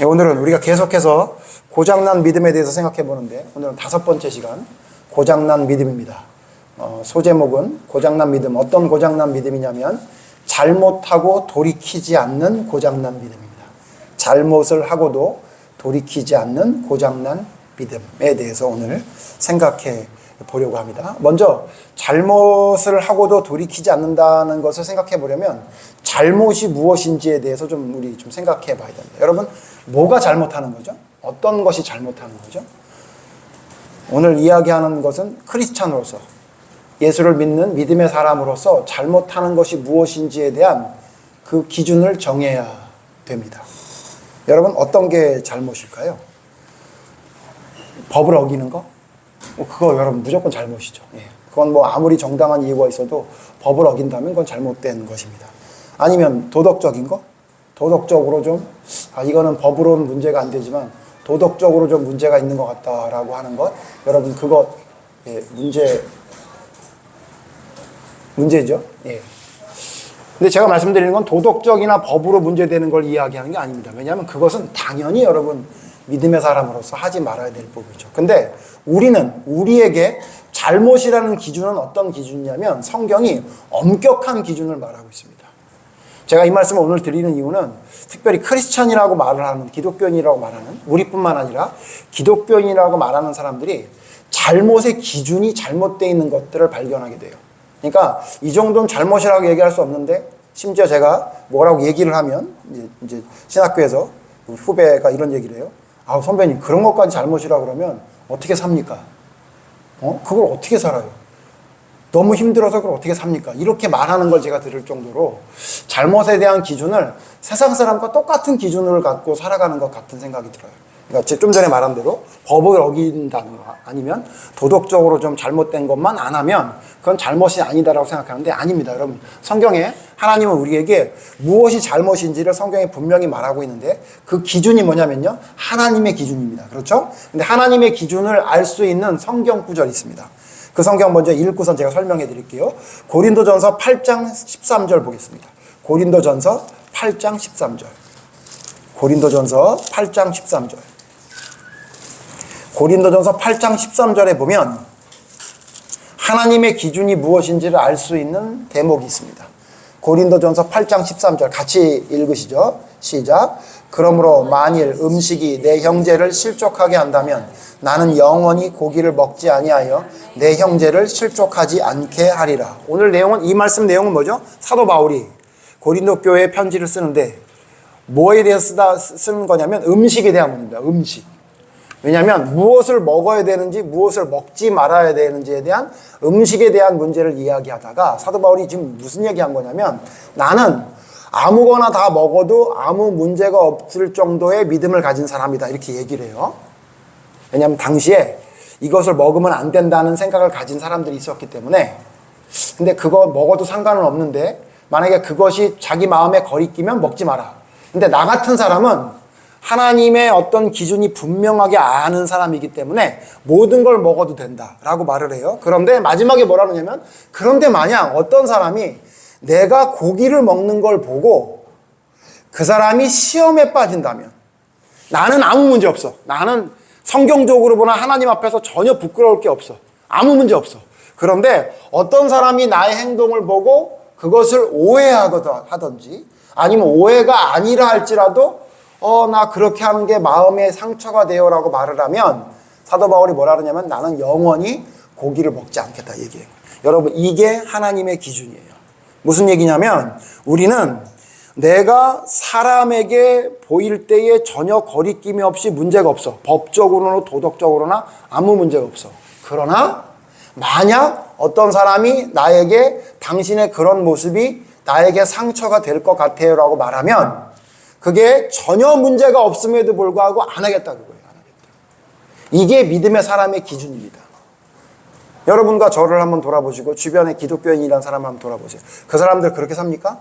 오늘은 우리가 계속해서 고장난 믿음에 대해서 생각해 보는데, 오늘은 5번째 시간 고장난 믿음입니다. 소제목은 고장난 믿음. 어떤 고장난 믿음이냐면 잘못하고 돌이키지 않는 고장난 믿음입니다. 잘못을 하고도 돌이키지 않는 고장난 믿음에 대해서 오늘 생각해 보려고 합니다. 먼저 잘못을 하고도 돌이키지 않는다는 것을 생각해 보려면 잘못이 무엇인지에 대해서 우리 생각해 봐야 됩니다. 여러분, 뭐가 잘못하는 거죠? 어떤 것이 잘못하는 거죠? 오늘 이야기하는 것은 크리스찬으로서, 예수를 믿는 믿음의 사람으로서 잘못하는 것이 무엇인지에 대한 그 기준을 정해야 됩니다. 여러분, 어떤 게 잘못일까요? 법을 어기는 거? 그거 여러분 무조건 잘못이죠. 그건 아무리 정당한 이유가 있어도 법을 어긴다면 그건 잘못된 것입니다. 아니면 도덕적인 거? 도덕적으로 이거는 법으로는 문제가 안 되지만 도덕적으로 좀 문제가 있는 것 같다라고 하는 것. 여러분, 그거 문제죠. 근데 제가 말씀드리는 건 도덕적이나 법으로 문제되는 걸 이야기하는 게 아닙니다. 왜냐하면 그것은 당연히 여러분 믿음의 사람으로서 하지 말아야 될 부분이죠. 근데 우리에게 잘못이라는 기준은 어떤 기준이냐면 성경이 엄격한 기준을 말하고 있습니다. 제가 이 말씀을 오늘 드리는 이유는 특별히 크리스찬이라고 말을 하는, 기독교인이라고 말하는, 우리뿐만 아니라 기독교인이라고 말하는 사람들이 잘못의 기준이 잘못되어 있는 것들을 발견하게 돼요. 그러니까 이 정도는 잘못이라고 얘기할 수 없는데, 심지어 제가 뭐라고 얘기를 하면 이제 신학교에서 후배가 이런 얘기를 해요. 선배님, 그런 것까지 잘못이라고 그러면 어떻게 삽니까? 그걸 어떻게 살아요? 너무 힘들어서 그걸 어떻게 삽니까? 이렇게 말하는 걸 제가 들을 정도로 잘못에 대한 기준을 세상 사람과 똑같은 기준을 갖고 살아가는 것 같은 생각이 들어요. 그러니까 좀 전에 말한 대로 법을 어긴다는 거, 아니면 도덕적으로 좀 잘못된 것만 안 하면 그건 잘못이 아니다라고 생각하는데, 아닙니다. 여러분, 성경에 하나님은 우리에게 무엇이 잘못인지를 성경에 분명히 말하고 있는데, 그 기준이 뭐냐면요, 하나님의 기준입니다. 그렇죠? 근데 하나님의 기준을 알 수 있는 성경 구절이 있습니다. 그 성경 먼저 읽고선 제가 설명해 드릴게요. 고린도전서 8장 13절 보겠습니다. 고린도전서 8장 13절. 고린도전서 8장 13절. 고린도전서 8장 13절에 보면 하나님의 기준이 무엇인지를 알 수 있는 대목이 있습니다. 고린도전서 8장 13절 같이 읽으시죠. 시작. 그러므로 만일 음식이 내 형제를 실족하게 한다면 나는 영원히 고기를 먹지 아니하여 내 형제를 실족하지 않게 하리라. 오늘 이 말씀 내용은 뭐죠? 사도 바울이 고린도 교회에 편지를 쓰는데 뭐에 대해서 쓰는 거냐면 음식에 대한 문제입니다. 음식. 왜냐하면 무엇을 먹어야 되는지 무엇을 먹지 말아야 되는지에 대한 음식에 대한 문제를 이야기하다가 사도 바울이 지금 무슨 얘기한 거냐면, 나는 아무거나 다 먹어도 아무 문제가 없을 정도의 믿음을 가진 사람이다, 이렇게 얘기를 해요. 왜냐하면 당시에 이것을 먹으면 안 된다는 생각을 가진 사람들이 있었기 때문에. 근데 그거 먹어도 상관은 없는데 만약에 그것이 자기 마음에 거리끼면 먹지 마라. 근데 나 같은 사람은 하나님의 어떤 기준이 분명하게 아는 사람이기 때문에 모든 걸 먹어도 된다라고 말을 해요. 그런데 마지막에 뭐라 그러냐면, 그런데 만약 어떤 사람이 내가 고기를 먹는 걸 보고 그 사람이 시험에 빠진다면, 나는 아무 문제 없어. 나는 성경적으로 보나 하나님 앞에서 전혀 부끄러울 게 없어. 아무 문제 없어. 그런데 어떤 사람이 나의 행동을 보고 그것을 오해하든지 아니면 오해가 아니라 할지라도 나 그렇게 하는 게 마음에 상처가 돼요라고 말을 하면, 사도 바울이 뭐라 그러냐면 나는 영원히 고기를 먹지 않겠다 얘기해요. 여러분, 이게 하나님의 기준이에요. 무슨 얘기냐면, 우리는 내가 사람에게 보일 때에 전혀 거리낌이 없이 문제가 없어. 법적으로나 도덕적으로나 아무 문제가 없어. 그러나 만약 어떤 사람이 나에게 당신의 그런 모습이 나에게 상처가 될 것 같아요 라고 말하면, 그게 전혀 문제가 없음에도 불구하고 안 하겠다 그거예요. 안 하겠다. 이게 믿음의 사람의 기준입니다. 여러분과 저를 한번 돌아보시고 주변에 기독교인이라는 사람 한번 돌아보세요. 그 사람들 그렇게 삽니까?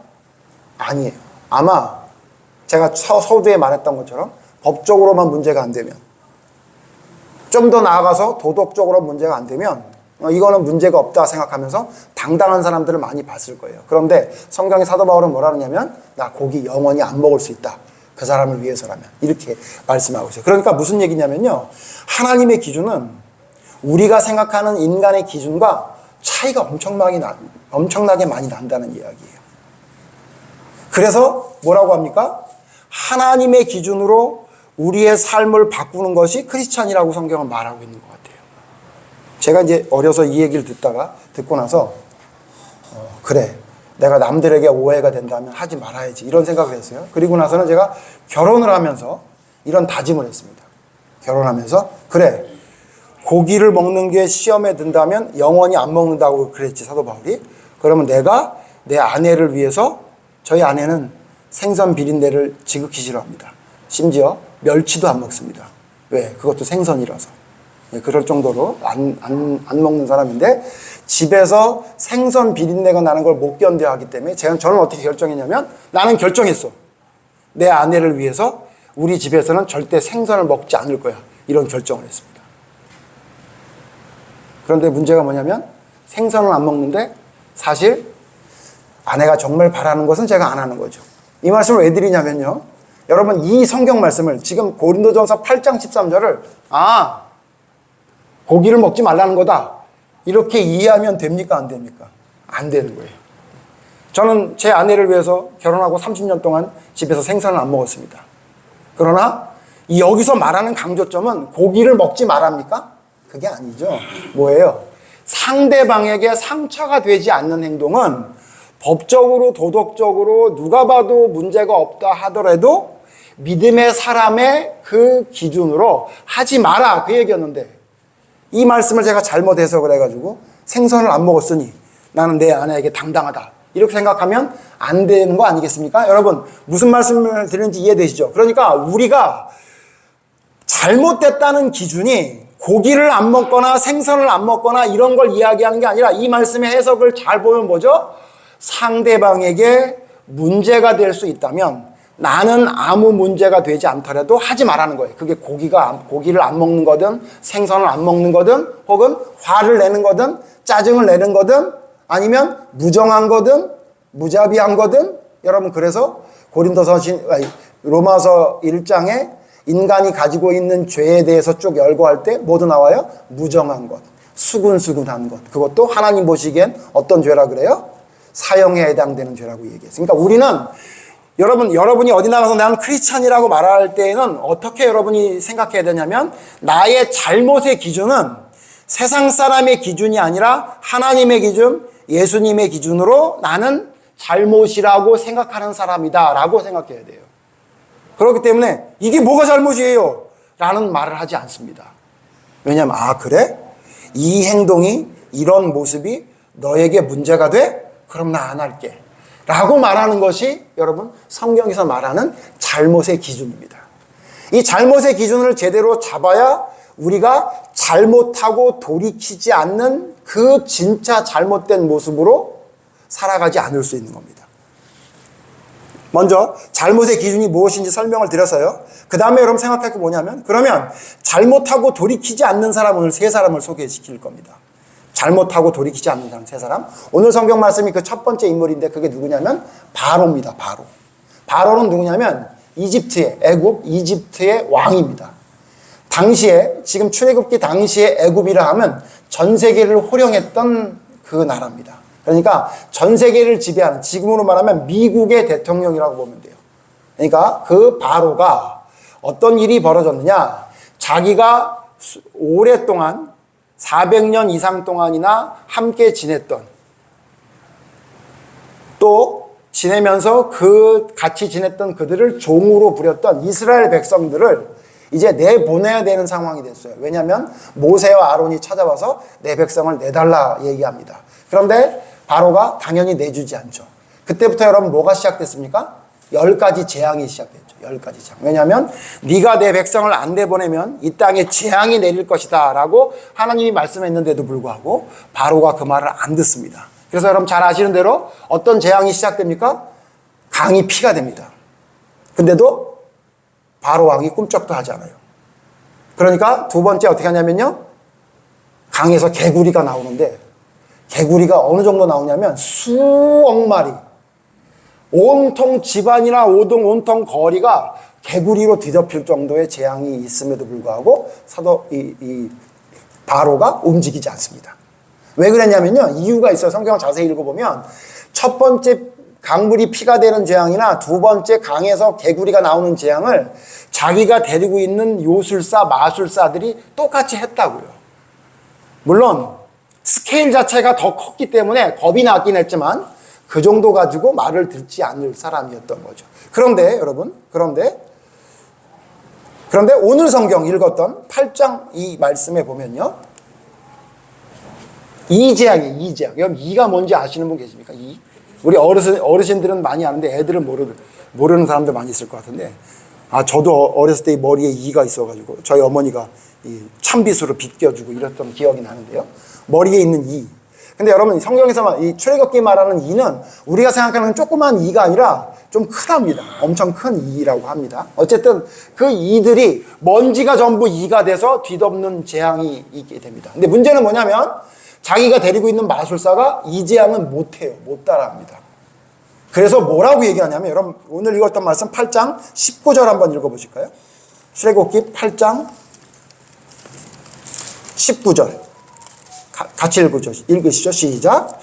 아니에요. 아마 제가 서두에 말했던 것처럼 법적으로만 문제가 안 되면, 좀 더 나아가서 도덕적으로 문제가 안 되면 이거는 문제가 없다 생각하면서 당당한 사람들을 많이 봤을 거예요. 그런데 성경의 사도 바울은 뭐라 하냐면, 나 고기 영원히 안 먹을 수 있다. 그 사람을 위해서라면. 이렇게 말씀하고 있어요. 그러니까 무슨 얘기냐면요. 하나님의 기준은 우리가 생각하는 인간의 기준과 차이가 엄청나게 많이 난다는 이야기예요. 그래서 뭐라고 합니까? 하나님의 기준으로 우리의 삶을 바꾸는 것이 크리스찬이라고 성경은 말하고 있는 것 같아요. 제가 이제 어려서 이 얘기를 듣고 나서 그래, 내가 남들에게 오해가 된다면 하지 말아야지, 이런 생각을 했어요. 그리고 나서는 제가 결혼을 하면서 이런 다짐을 했습니다. 결혼하면서 그래, 고기를 먹는 게 시험에 든다면 영원히 안 먹는다고 그랬지, 사도 바울이. 그러면 내가 내 아내를 위해서, 저희 아내는 생선 비린내를 지극히 싫어합니다. 심지어 멸치도 안 먹습니다. 왜? 그것도 생선이라서. 그럴 정도로 안 먹는 사람인데, 집에서 생선 비린내가 나는 걸 못 견뎌 하기 때문에 저는 어떻게 결정했냐면, 나는 결정했어. 내 아내를 위해서 우리 집에서는 절대 생선을 먹지 않을 거야. 이런 결정을 했습니다. 그런데 문제가 뭐냐면, 생선을 안 먹는데 사실 아내가 정말 바라는 것은 제가 안 하는 거죠. 이 말씀을 왜 드리냐면요, 여러분, 이 성경 말씀을 지금 고린도전서 8장 13절을 고기를 먹지 말라는 거다, 이렇게 이해하면 됩니까? 안 됩니까? 안 되는 거예요. 저는 제 아내를 위해서 결혼하고 30년 동안 집에서 생선을 안 먹었습니다. 그러나 여기서 말하는 강조점은 고기를 먹지 말합니까? 그게 아니죠. 뭐예요? 상대방에게 상처가 되지 않는 행동은 법적으로, 도덕적으로 누가 봐도 문제가 없다 하더라도 믿음의 사람의 그 기준으로 하지 마라, 그 얘기였는데, 이 말씀을 제가 잘못 해석을 해가지고 생선을 안 먹었으니 나는 내 아내에게 당당하다, 이렇게 생각하면 안 되는 거 아니겠습니까? 여러분, 무슨 말씀을 드리는지 이해되시죠? 그러니까 우리가 잘못됐다는 기준이 고기를 안 먹거나 생선을 안 먹거나 이런 걸 이야기하는 게 아니라, 이 말씀의 해석을 잘 보면 뭐죠? 상대방에게 문제가 될 수 있다면 나는 아무 문제가 되지 않더라도 하지 말라는 거예요. 그게 고기를 안 먹는 거든, 생선을 안 먹는 거든, 혹은 화를 내는 거든, 짜증을 내는 거든, 아니면 무정한 거든, 무자비한 거든. 여러분, 그래서 로마서 1장에 인간이 가지고 있는 죄에 대해서 쭉 열거할 때 뭐도 나와요? 무정한 것, 수근수근한 것. 그것도 하나님 보시기엔 어떤 죄라 그래요? 사형에 해당되는 죄라고 얘기했어요. 그러니까 우리는, 여러분이 어디 나가서 나는 크리스찬이라고 말할 때에는 어떻게 여러분이 생각해야 되냐면, 나의 잘못의 기준은 세상 사람의 기준이 아니라 하나님의 기준, 예수님의 기준으로 나는 잘못이라고 생각하는 사람이다 라고 생각해야 돼요. 그렇기 때문에 이게 뭐가 잘못이에요? 라는 말을 하지 않습니다. 왜냐하면 그래? 이 행동이, 이런 모습이 너에게 문제가 돼? 그럼 나 안 할게 라고 말하는 것이 여러분 성경에서 말하는 잘못의 기준입니다. 이 잘못의 기준을 제대로 잡아야 우리가 잘못하고 돌이키지 않는 그 진짜 잘못된 모습으로 살아가지 않을 수 있는 겁니다. 먼저 잘못의 기준이 무엇인지 설명을 드려서요, 그 다음에 여러분 생각할 게 뭐냐면, 그러면 잘못하고 돌이키지 않는 사람, 오늘 세 사람을 소개시킬 겁니다. 잘못하고 돌이키지 않는 사람 세 사람. 오늘 성경 말씀이 그 첫 번째 인물인데, 그게 누구냐면 바로입니다. 바로는 누구냐면 이집트의 왕입니다. 당시에, 지금 출애굽기 당시에 애굽이라 하면 전 세계를 호령했던 그 나라입니다. 그러니까 전 세계를 지배하는, 지금으로 말하면 미국의 대통령이라고 보면 돼요. 그러니까 그 바로가 어떤 일이 벌어졌느냐, 자기가 오랫동안 400년 이상 동안이나 함께 지냈던, 또 지내면서 같이 지냈던 그들을 종으로 부렸던 이스라엘 백성들을 이제 내보내야 되는 상황이 됐어요. 왜냐하면 모세와 아론이 찾아와서 내 백성을 내달라 얘기합니다. 그런데 바로가 당연히 내주지 않죠. 그때부터 여러분 뭐가 시작됐습니까? 10가지 재앙이 시작됐죠. 10가지 재앙. 왜냐하면 네가 내 백성을 안 내보내면 이 땅에 재앙이 내릴 것이다 라고 하나님이 말씀했는데도 불구하고 바로가 그 말을 안 듣습니다. 그래서 여러분 잘 아시는 대로 어떤 재앙이 시작됩니까? 강이 피가 됩니다. 근데도 바로 왕이 꿈쩍도 하지 않아요. 그러니까 두 번째 어떻게 하냐면요, 강에서 개구리가 나오는데, 개구리가 어느 정도 나오냐면 수억 마리, 온통 집안이나 온통 거리가 개구리로 뒤덮일 정도의 재앙이 있음에도 불구하고 바로가 움직이지 않습니다. 왜 그랬냐면요. 이유가 있어요. 성경을 자세히 읽어보면 첫 번째 강물이 피가 되는 재앙이나 두 번째 강에서 개구리가 나오는 재앙을 자기가 데리고 있는 요술사, 마술사들이 똑같이 했다고요. 물론 스케일 자체가 더 컸기 때문에 겁이 났긴 했지만 그 정도 가지고 말을 듣지 않을 사람이었던 거죠. 그런데 여러분, 그런데 오늘 성경 읽었던 8장 이 말씀에 보면요. 이 재앙이에요. 이 재앙. 여러분 이가 뭔지 아시는 분 계십니까? 이? 우리 어르신들은 많이 아는데 애들은 모르는 사람들 많이 있을 것 같은데, 저도 어렸을 때 머리에 이가 있어가지고 저희 어머니가 이 참빗으로 빗겨주고 이랬던 기억이 나는데요. 머리에 있는 이. 근데 여러분 성경에서만 이 출애굽기 말하는 이는 우리가 생각하는 조그만 이가 아니라 좀 크답니다. 엄청 큰 이라고 합니다. 어쨌든 그 이들이 먼지가 전부 이가 돼서 뒤덮는 재앙이 있게 됩니다. 근데 문제는 뭐냐면 자기가 데리고 있는 마술사가 이 재앙은 못해요. 못 따라합니다. 그래서 뭐라고 얘기하냐면 여러분 오늘 읽었던 말씀 8장 19절 한번 읽어보실까요? 출애굽기 8장 19절 같이 읽으시죠. 시작.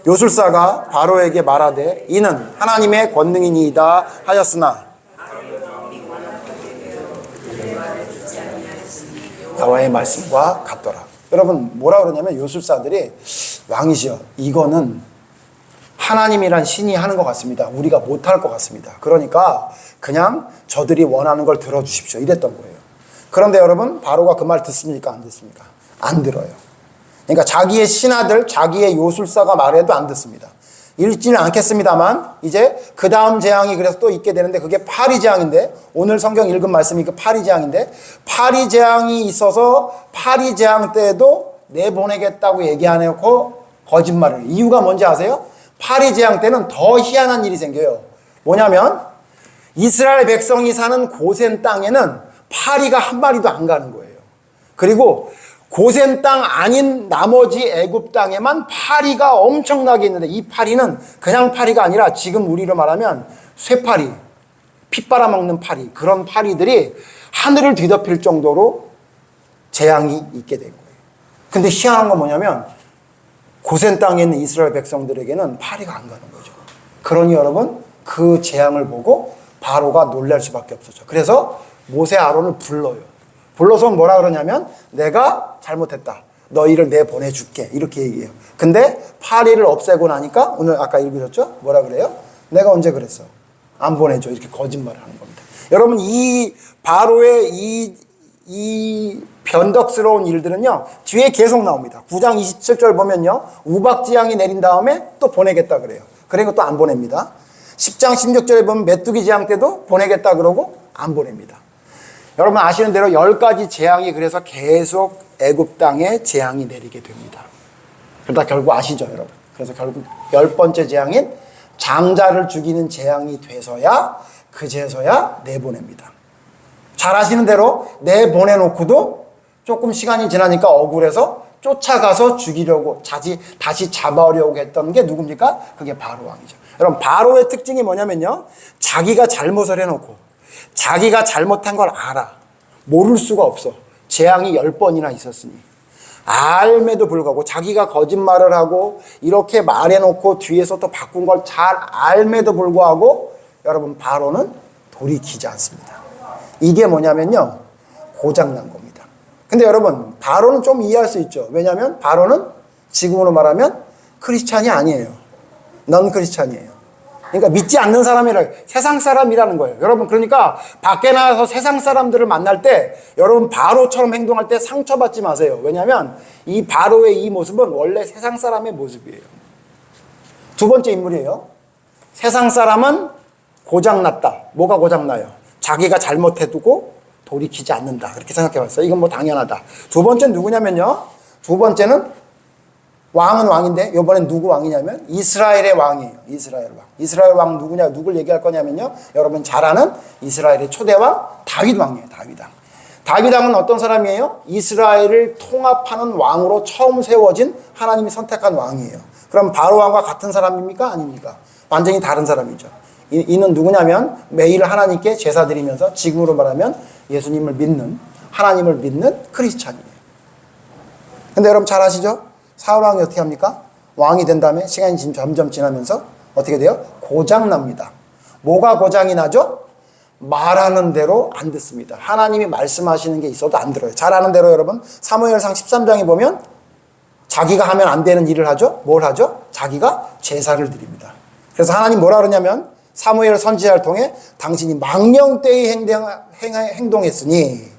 요술사가 바로에게 말하되 이는 하나님의 권능이니이다 하였으나 여호와의 말씀과 같더라. 여러분 뭐라 그러냐면 요술사들이 왕이시여 이거는 하나님이란 신이 하는 것 같습니다. 우리가 못할 것 같습니다. 그러니까 그냥 저들이 원하는 걸 들어주십시오. 이랬던 거예요. 그런데 여러분 바로가 그 말 듣습니까? 안 듣습니까? 안 들어요. 그러니까 자기의 신하들, 자기의 요술사가 말해도 안 듣습니다. 읽지는 않겠습니다만 이제 그 다음 재앙이 그래서 또 있게 되는데 그게 파리 재앙인데 오늘 성경 읽은 말씀이 그 파리 재앙인데 파리 재앙이 있어서 파리 재앙 때에도 내보내겠다고 얘기 안 해놓고 거짓말을 해요. 이유가 뭔지 아세요? 파리 재앙 때는 더 희한한 일이 생겨요. 뭐냐면 이스라엘 백성이 사는 고센 땅에는 파리가 한 마리도 안 가는 거예요. 그리고 고센 땅 아닌 나머지 애굽 땅에만 파리가 엄청나게 있는데 이 파리는 그냥 파리가 아니라 지금 우리로 말하면 쇠파리, 피 빨아먹는 파리, 그런 파리들이 하늘을 뒤덮일 정도로 재앙이 있게 된 거예요. 근데 희한한 건 뭐냐면 고센 땅에 있는 이스라엘 백성들에게는 파리가 안 가는 거죠. 그러니 여러분 그 재앙을 보고 바로가 놀랄 수밖에 없었죠. 그래서 모세 아론을 불러서 뭐라 그러냐면 내가 잘못했다. 너희를 내보내줄게. 이렇게 얘기해요. 근데 파리를 없애고 나니까 오늘 아까 읽으셨죠? 뭐라 그래요? 내가 언제 그랬어? 안 보내줘. 이렇게 거짓말을 하는 겁니다. 여러분 이 바로의 이 변덕스러운 일들은요. 뒤에 계속 나옵니다. 9장 27절 보면요. 우박지향이 내린 다음에 또 보내겠다 그래요. 그러니까 또 안 보냅니다. 10장 16절에 보면 메뚜기 재앙 때도 보내겠다 그러고 안 보냅니다. 여러분 아시는 대로 10가지 재앙이 그래서 계속 애굽 땅에 재앙이 내리게 됩니다. 그러다 결국 아시죠 여러분? 그래서 결국 10번째 재앙인 장자를 죽이는 재앙이 돼서야 그제서야 내보냅니다. 잘 아시는 대로 내보내놓고도 조금 시간이 지나니까 억울해서 쫓아가서 죽이려고 다시 잡아오려고 했던 게 누굽니까? 그게 바로 왕이죠. 여러분 바로의 특징이 뭐냐면요. 자기가 잘못을 해놓고 자기가 잘못한 걸 알아. 모를 수가 없어. 재앙이 10번이나 있었으니. 알매도 불구하고 자기가 거짓말을 하고 이렇게 말해놓고 뒤에서 또 바꾼 걸 잘 알매도 불구하고 여러분 바로는 돌이키지 않습니다. 이게 뭐냐면요. 고장난 겁니다. 근데 여러분 바로는 좀 이해할 수 있죠. 왜냐하면 바로는 지금으로 말하면 크리스찬이 아니에요. 넌 크리스찬이에요. 그러니까 믿지 않는 사람이라 세상 사람이라는 거예요. 여러분 그러니까 밖에 나가서 세상 사람들을 만날 때 여러분 바로처럼 행동할 때 상처받지 마세요. 왜냐하면 이 바로의 이 모습은 원래 세상 사람의 모습이에요. 두 번째 인물이에요. 세상 사람은 고장났다. 뭐가 고장나요? 자기가 잘못해두고 돌이키지 않는다. 그렇게 생각해봤어요. 이건 뭐 당연하다. 두 번째는 누구냐면요. 두 번째는 왕은 왕인데 이번엔 누구 왕이냐면 이스라엘의 왕이에요. 이스라엘 왕. 이스라엘 왕 누구냐? 누굴 얘기할 거냐면요. 여러분 잘 아는 이스라엘의 초대왕 다윗 왕이에요. 다윗 왕. 다윗 왕은 어떤 사람이에요? 이스라엘을 통합하는 왕으로 처음 세워진 하나님이 선택한 왕이에요. 그럼 바로 왕과 같은 사람입니까? 아닙니까? 완전히 다른 사람이죠. 이는 누구냐면 매일 하나님께 제사 드리면서 지금으로 말하면 예수님을 믿는, 하나님을 믿는 크리스찬이에요. 근데 여러분 잘 아시죠? 사울왕이 어떻게 합니까? 왕이 된 다음에 시간이 점점 지나면서 어떻게 돼요? 고장납니다. 뭐가 고장이 나죠? 말하는 대로 안 듣습니다. 하나님이 말씀하시는 게 있어도 안 들어요. 잘 아는 대로 여러분 사무엘상 13장에 보면 자기가 하면 안 되는 일을 하죠. 뭘 하죠? 자기가 제사를 드립니다. 그래서 하나님 뭐라 그러냐면 사무엘 선지자를 통해 당신이 망령되이 행동했으니,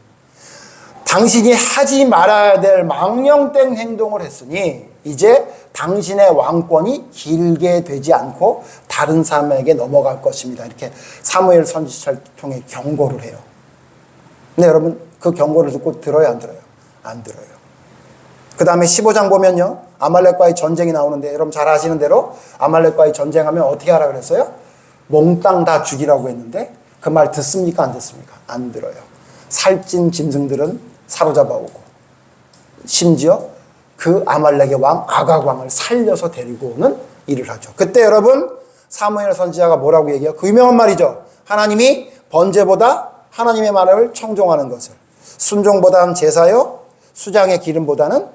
당신이 하지 말아야 될 망령된 행동을 했으니 이제 당신의 왕권이 길게 되지 않고 다른 사람에게 넘어갈 것입니다. 이렇게 사무엘 선지자를 통해 경고를 해요. 근데 여러분 그 경고를 듣고 들어요, 안 들어요? 안 들어요. 그 다음에 15장 보면요, 아말렉과의 전쟁이 나오는데 여러분 잘 아시는 대로 아말렉과의 전쟁하면 어떻게 하라 그랬어요? 몽땅 다 죽이라고 했는데 그 말 듣습니까, 안 듣습니까? 안 들어요. 살찐 짐승들은 사로잡아 오고 심지어 그 아말렉의 왕 아각 왕을 살려서 데리고 오는 일을 하죠. 그때 여러분 사무엘 선지자가 뭐라고 얘기해요? 그 유명한 말이죠. 하나님이 번제보다 하나님의 말을 청종하는 것을, 순종보다는 제사요, 수장의 기름보다는,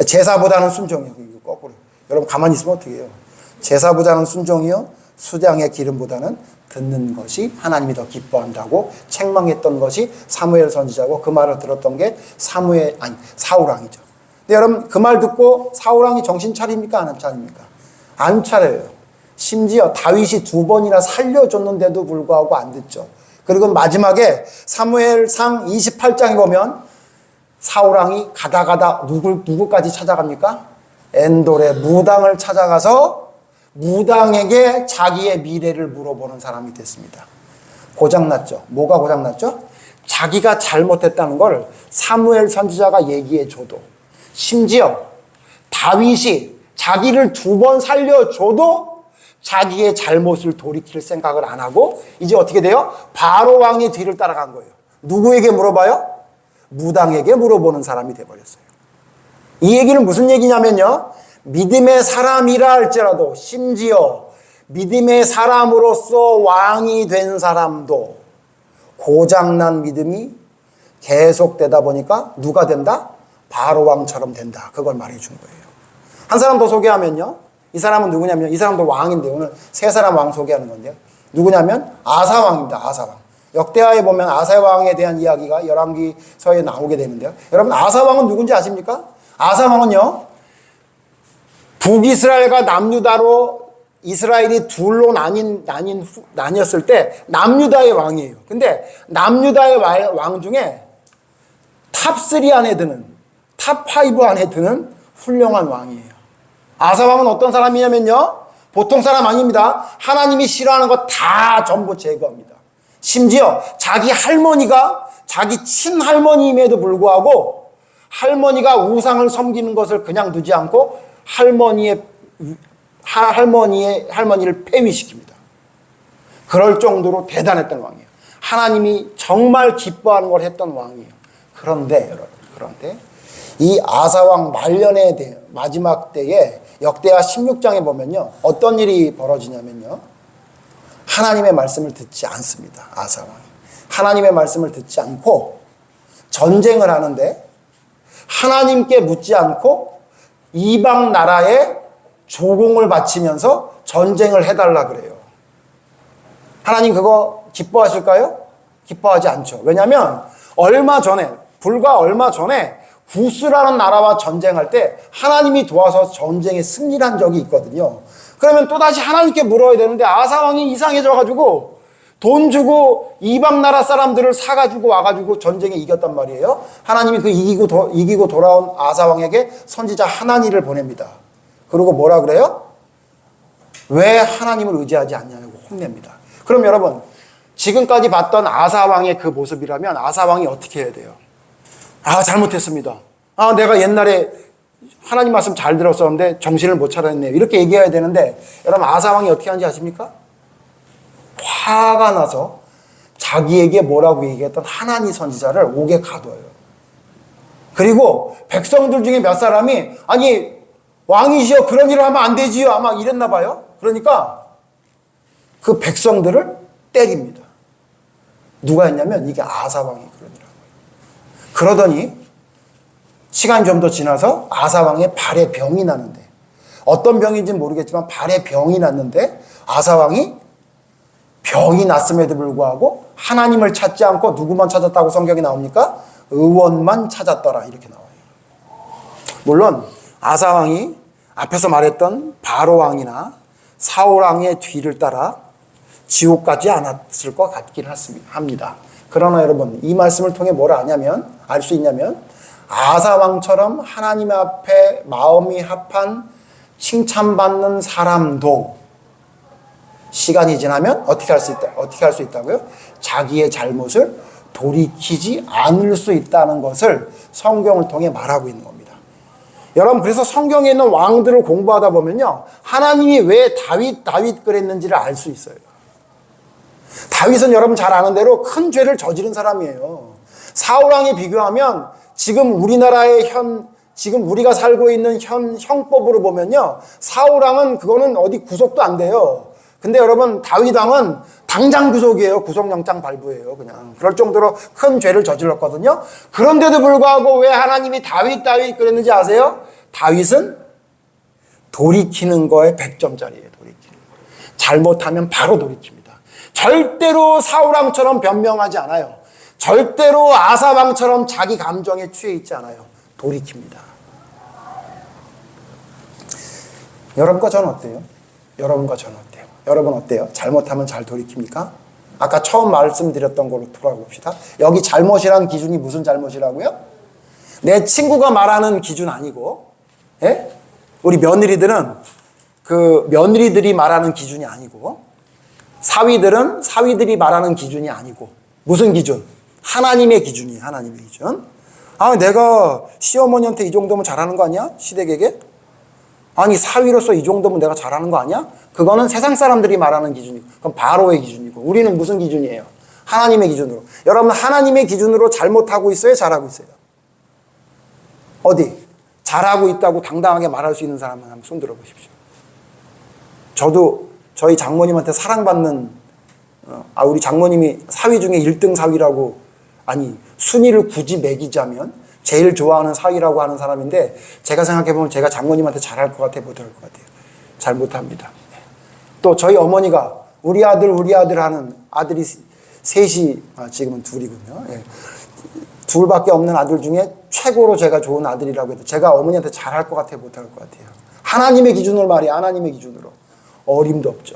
제사보다는 순종이요. 거꾸로. 여러분 가만히 있으면 어떻게 해요? 제사보다는 순종이요, 수장의 기름보다는 듣는 것이 하나님이 더 기뻐한다고 책망했던 것이 사무엘 선지자고, 그 말을 들었던 게 사울왕이죠. 근데 여러분 그 말 듣고 사울왕이 정신 차립니까, 안 차립니까? 안 차려요. 심지어 다윗이 2번이나 살려줬는데도 불구하고 안 듣죠. 그리고 마지막에 사무엘상 28장에 보면 사울왕이 가다가다 누구까지 찾아갑니까? 엔돌의 무당을 찾아가서 무당에게 자기의 미래를 물어보는 사람이 됐습니다. 고장났죠. 뭐가 고장났죠? 자기가 잘못했다는 걸 사무엘 선지자가 얘기해 줘도, 심지어 다윗이 자기를 2번 살려줘도 자기의 잘못을 돌이킬 생각을 안 하고 이제 어떻게 돼요? 바로 왕의 뒤를 따라간 거예요. 누구에게 물어봐요? 무당에게 물어보는 사람이 돼버렸어요. 이 얘기는 무슨 얘기냐면요, 믿음의 사람이라 할지라도, 심지어 믿음의 사람으로서 왕이 된 사람도 고장난 믿음이 계속되다 보니까 누가 된다? 바로 왕처럼 된다. 그걸 말해준 거예요. 한 사람 더 소개하면요, 이 사람은 누구냐면, 이 사람도 왕인데 오늘 세 사람 왕 소개하는 건데요, 누구냐면 아사왕입니다. 아사왕. 역대하에 보면 아사왕에 대한 이야기가 열왕기서에 나오게 되는데요, 여러분 아사왕은 누군지 아십니까? 아사왕은요, 북이스라엘과 남유다로 이스라엘이 둘로 나뉘었을 때 남유다의 왕이에요. 근데 남유다의 왕 중에 탑3 안에 드는, 탑5 안에 드는 훌륭한 왕이에요. 아사왕은 어떤 사람이냐면요, 보통 사람 아닙니다. 하나님이 싫어하는 거 다 전부 제거합니다. 심지어 자기 할머니가 자기 친할머니임에도 불구하고 할머니가 우상을 섬기는 것을 그냥 두지 않고 할머니를 폐위시킵니다. 그럴 정도로 대단했던 왕이에요. 하나님이 정말 기뻐하는 걸 했던 왕이에요. 그런데 여러분, 이 아사왕 말년의 마지막 때에 역대하 16장에 보면요, 어떤 일이 벌어지냐면요, 하나님의 말씀을 듣지 않습니다. 아사왕이 하나님의 말씀을 듣지 않고 전쟁을 하는데 하나님께 묻지 않고 이방 나라에 조공을 바치면서 전쟁을 해달라 그래요. 하나님 그거 기뻐하실까요? 기뻐하지 않죠. 왜냐하면 불과 얼마 전에 구스라는 나라와 전쟁할 때 하나님이 도와서 전쟁에 승리를 한 적이 있거든요. 그러면 또다시 하나님께 물어야 되는데 아사왕이 이상해져가지고 돈 주고 이방 나라 사람들을 사가지고 와가지고 전쟁에 이겼단 말이에요. 하나님이 그 이기고 돌아온 아사왕에게 선지자 하나니를 보냅니다. 그리고 뭐라 그래요? 왜 하나님을 의지하지 않냐고 혼냅니다. 그럼 여러분, 지금까지 봤던 아사왕의 그 모습이라면 아사왕이 어떻게 해야 돼요? 잘못했습니다. 내가 옛날에 하나님 말씀 잘 들었었는데 정신을 못 차렸네요. 이렇게 얘기해야 되는데, 여러분 아사왕이 어떻게 하는지 아십니까? 화가 나서 자기에게 뭐라고 얘기했던 하나니 선지자를 옥에 가둬요. 그리고 백성들 중에 몇 사람이 왕이시여 그런 일을 하면 안 되지요, 아마 이랬나 봐요. 그러니까 그 백성들을 때립니다. 누가 했냐면 이게 아사왕이 그러더라고요. 그러더니 시간이 좀 더 지나서 아사왕의 발에 병이 나는데, 어떤 병인지는 모르겠지만 발에 병이 났는데, 아사왕이 병이 났음에도 불구하고 하나님을 찾지 않고 누구만 찾았다고 성경에 나옵니까? 의원만 찾았더라, 이렇게 나와요. 물론 아사왕이 앞에서 말했던 바로왕이나 사울왕의 뒤를 따라 지옥 가지 않았을 것 같긴 합니다. 그러나 여러분, 이 말씀을 통해 뭘 알 수 있냐면, 아사왕처럼 하나님 앞에 마음이 합한 칭찬받는 사람도 시간이 지나면 어떻게 할 수 있다고요? 자기의 잘못을 돌이키지 않을 수 있다는 것을 성경을 통해 말하고 있는 겁니다. 여러분, 그래서 성경에 있는 왕들을 공부하다 보면요, 하나님이 왜 다윗 그랬는지를 알 수 있어요. 다윗은 여러분 잘 아는 대로 큰 죄를 저지른 사람이에요. 사울왕에 비교하면 지금 지금 우리가 살고 있는 형법으로 보면요, 사울왕은 그거는 어디 구속도 안 돼요. 근데 여러분, 다윗왕은 당장 구속이에요. 구속영장 발부예요. 그냥 그럴 정도로 큰 죄를 저질렀거든요. 그런데도 불구하고 왜 하나님이 다윗 그랬는지 아세요? 다윗은 돌이키는 거에 100점짜리예요. 잘못하면 바로 돌이킵니다. 절대로 사울왕처럼 변명하지 않아요. 절대로 아사왕처럼 자기 감정에 취해 있지 않아요. 돌이킵니다. 여러분과 저는 어때요? 여러분 어때요? 잘못하면 잘 돌이킵니까? 아까 처음 말씀드렸던 걸로 돌아봅시다. 여기 잘못이라는 기준이 무슨 잘못이라고요? 내 친구가 말하는 기준 아니고, 예? 우리 며느리들은 그 며느리들이 말하는 기준이 아니고, 사위들은 사위들이 말하는 기준이 아니고, 무슨 기준? 하나님의 기준이에요. 하나님의 기준. 아, 내가 시어머니한테 이 정도면 잘하는 거 아니야? 시댁에게? 아니, 사위로서 이 정도면 내가 잘하는 거 아니야? 그거는 세상 사람들이 말하는 기준이고, 그건 바로의 기준이고, 우리는 무슨 기준이에요? 하나님의 기준으로. 여러분, 하나님의 기준으로 잘못하고 있어요? 잘하고 있어요? 어디? 잘하고 있다고 당당하게 말할 수 있는 사람은 한번 손 들어보십시오. 저도 저희 장모님한테 사랑받는, 우리 장모님이 사위 중에 1등 사위라고, 아니, 순위를 굳이 매기자면 제일 좋아하는 사위라고 하는 사람인데, 제가 생각해보면 제가 장모님한테 잘할 것 같아요? 못할 것 같아요? 잘 못합니다. 또 저희 어머니가 우리 아들 하는 아들이 셋이, 지금은 둘이군요. 예. 둘밖에 없는 아들 중에 최고로 제가 좋은 아들이라고 해도 제가 어머니한테 잘할 것 같아요? 못할 것 같아요? 하나님의 기준으로 말이에요. 하나님의 기준으로. 어림도 없죠.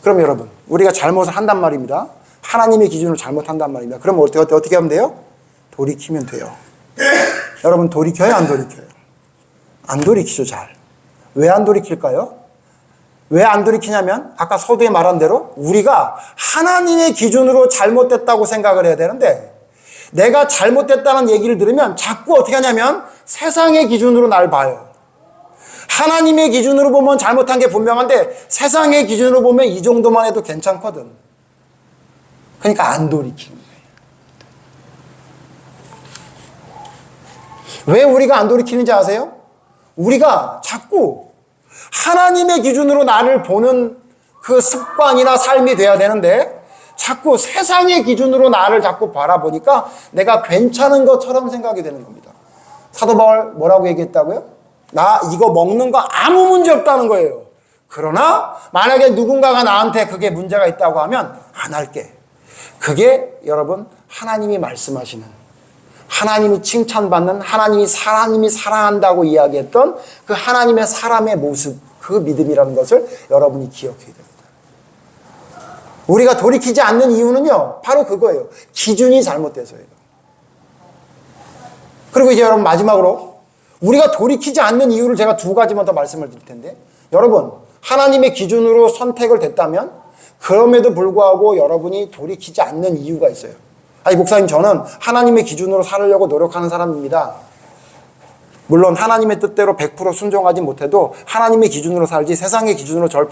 그럼 여러분, 우리가 잘못을 한단 말입니다. 하나님의 기준으로 잘못한단 말입니다. 그럼 어떻게 하면 돼요? 돌이키면 돼요. 여러분, 돌이켜요? 안 돌이켜요? 안 돌이키죠, 잘. 왜 안 돌이킬까요? 왜 안 돌이키냐면, 아까 서두에 말한 대로 우리가 하나님의 기준으로 잘못됐다고 생각을 해야 되는데, 내가 잘못됐다는 얘기를 들으면 자꾸 어떻게 하냐면 세상의 기준으로 날 봐요. 하나님의 기준으로 보면 잘못한 게 분명한데 세상의 기준으로 보면 이 정도만 해도 괜찮거든. 그러니까 안 돌이키는 거예요. 왜 우리가 안 돌이키는지 아세요? 우리가 자꾸 하나님의 기준으로 나를 보는 그 습관이나 삶이 돼야 되는데, 자꾸 세상의 기준으로 나를 자꾸 바라보니까 내가 괜찮은 것처럼 생각이 되는 겁니다. 사도 바울 뭐라고 얘기했다고요? 나 이거 먹는 거 아무 문제 없다는 거예요. 그러나 만약에 누군가가 나한테 그게 문제가 있다고 하면 안 할게. 그게 여러분, 하나님이 말씀하시는, 하나님이 칭찬받는, 하나님이 사랑한다고 이야기했던 그 하나님의 사람의 모습, 그 믿음이라는 것을 여러분이 기억해야 됩니다. 우리가 돌이키지 않는 이유는요, 바로 그거예요. 기준이 잘못돼서예요. 그리고 이제 여러분, 마지막으로 우리가 돌이키지 않는 이유를 제가 2가지만 더 말씀을 드릴 텐데, 여러분, 하나님의 기준으로 선택을 됐다면 그럼에도 불구하고 여러분이 돌이키지 않는 이유가 있어요. 아니, 목사님, 저는 하나님의 기준으로 살으려고 노력하는 사람입니다. 물론 하나님의 뜻대로 100% 순종하지 못해도 하나님의 기준으로 살지 세상의 기준으로 절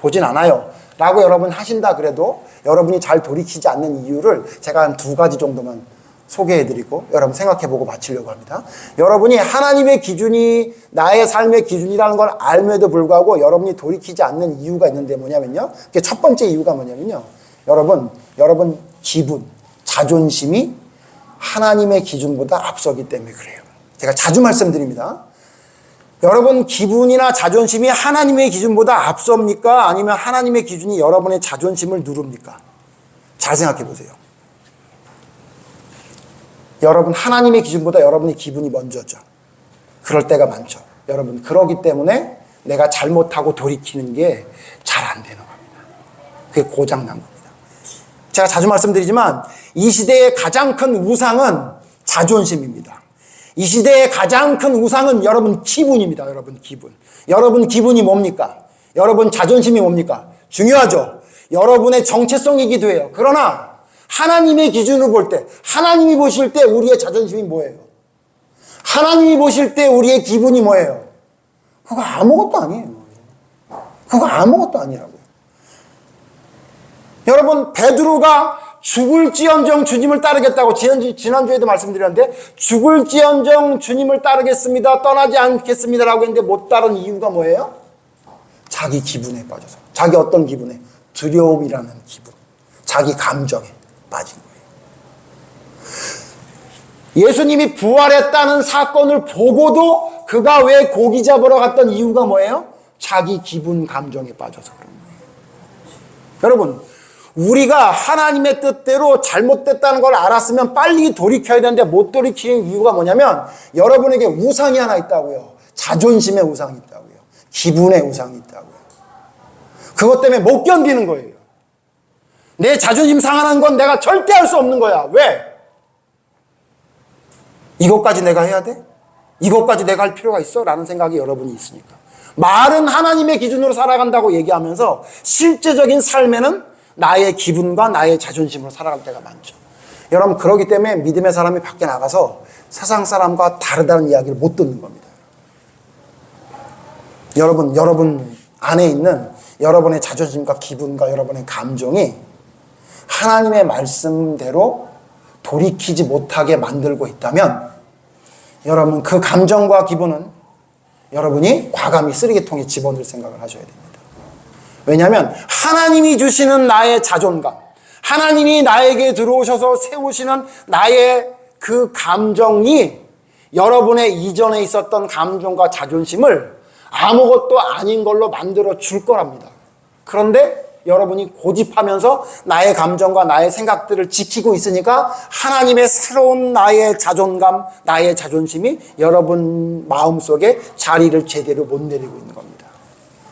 보진 않아요 라고 여러분 하신다 그래도 여러분이 잘 돌이키지 않는 이유를 제가 한 2가지 정도만 소개해드리고 여러분 생각해보고 마치려고 합니다. 여러분이 하나님의 기준이 나의 삶의 기준이라는 걸 알면에도 불구하고 여러분이 돌이키지 않는 이유가 있는데 뭐냐면요. 그게 첫 번째 이유가 뭐냐면요. 여러분 기분, 자존심이 하나님의 기준보다 앞서기 때문에 그래요. 제가 자주 말씀드립니다. 여러분 기분이나 자존심이 하나님의 기준보다 앞섭니까? 아니면 하나님의 기준이 여러분의 자존심을 누릅니까? 잘 생각해 보세요. 여러분 하나님의 기준보다 여러분의 기분이 먼저죠. 그럴 때가 많죠. 여러분 그러기 때문에 내가 잘못하고 돌이키는 게 잘 안 되는 겁니다. 그게 고장난 겁니다. 제가 자주 말씀드리지만 이 시대의 가장 큰 우상은 자존심입니다. 이 시대의 가장 큰 우상은 여러분 기분입니다. 여러분 기분. 여러분 기분이 뭡니까? 여러분 자존심이 뭡니까? 중요하죠. 여러분의 정체성이기도 해요. 그러나 하나님의 기준으로 볼 때, 하나님이 보실 때 우리의 자존심이 뭐예요? 하나님이 보실 때 우리의 기분이 뭐예요? 그거 아무것도 아니에요. 그거 아무것도 아니라고요. 여러분 베드로가 죽을지언정 주님을 따르겠다고 지난주에도 말씀드렸는데 죽을지언정 주님을 따르겠습니다. 떠나지 않겠습니다라고 했는데 못 따른 이유가 뭐예요? 자기 기분에 빠져서. 자기 어떤 기분에? 두려움이라는 기분. 자기 감정에 빠진 거예요. 예수님이 부활했다는 사건을 보고도 그가 왜 고기 잡으러 갔던 이유가 뭐예요? 자기 기분 감정에 빠져서 그런 거예요. 여러분 우리가 하나님의 뜻대로 잘못됐다는 걸 알았으면 빨리 돌이켜야 되는데 못 돌이키는 이유가 뭐냐면 여러분에게 우상이 하나 있다고요. 자존심의 우상이 있다고요. 기분의 우상이 있다고요. 그것 때문에 못 견디는 거예요. 내 자존심 상하는 건 내가 절대 할 수 없는 거야. 왜? 이것까지 내가 해야 돼? 이것까지 내가 할 필요가 있어? 라는 생각이 여러분이 있으니까. 말은 하나님의 기준으로 살아간다고 얘기하면서 실제적인 삶에는 나의 기분과 나의 자존심으로 살아갈 때가 많죠. 여러분 그러기 때문에 믿음의 사람이 밖에 나가서 세상 사람과 다르다는 이야기를 못 듣는 겁니다. 여러분 안에 있는 여러분의 자존심과 기분과 여러분의 감정이 하나님의 말씀대로 돌이키지 못하게 만들고 있다면 여러분 그 감정과 기분은 여러분이 과감히 쓰레기통에 집어넣을 생각을 하셔야 됩니다. 왜냐하면 하나님이 주시는 나의 자존감, 하나님이 나에게 들어오셔서 세우시는 나의 그 감정이 여러분의 이전에 있었던 감정과 자존심을 아무것도 아닌 걸로 만들어 줄 거랍니다. 그런데 여러분이 고집하면서 나의 감정과 나의 생각들을 지키고 있으니까 하나님의 새로운 나의 자존감, 나의 자존심이 여러분 마음속에 자리를 제대로 못 내리고 있는 겁니다.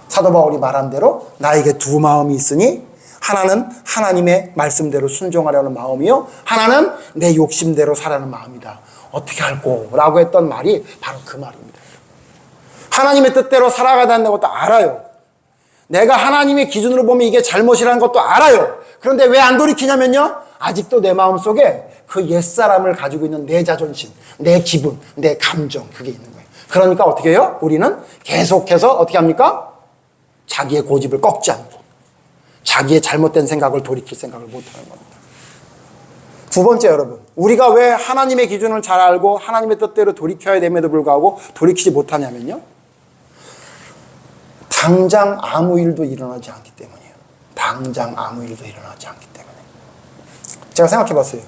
사도 바울이 말한 대로 나에게 두 마음이 있으니 하나는 하나님의 말씀대로 순종하려는 마음이요 하나는 내 욕심대로 살아가는 마음이다. 어떻게 할꼬? 라고 했던 말이 바로 그 말입니다. 하나님의 뜻대로 살아가야 된다는 것도 알아요. 내가 하나님의 기준으로 보면 이게 잘못이라는 것도 알아요. 그런데 왜 안 돌이키냐면요 아직도 내 마음속에 그 옛사람을 가지고 있는 내 자존심, 내 기분, 내 감정 그게 있는 거예요. 그러니까 어떻게 해요? 우리는 계속해서 어떻게 합니까? 자기의 고집을 꺾지 않고 자기의 잘못된 생각을 돌이킬 생각을 못하는 겁니다. 두 번째 여러분 우리가 왜 하나님의 기준을 잘 알고 하나님의 뜻대로 돌이켜야 됨에도 불구하고 돌이키지 못하냐면요 당장 아무 일도 일어나지 않기 때문이에요. 당장 아무 일도 일어나지 않기 때문에. 제가 생각해 봤어요.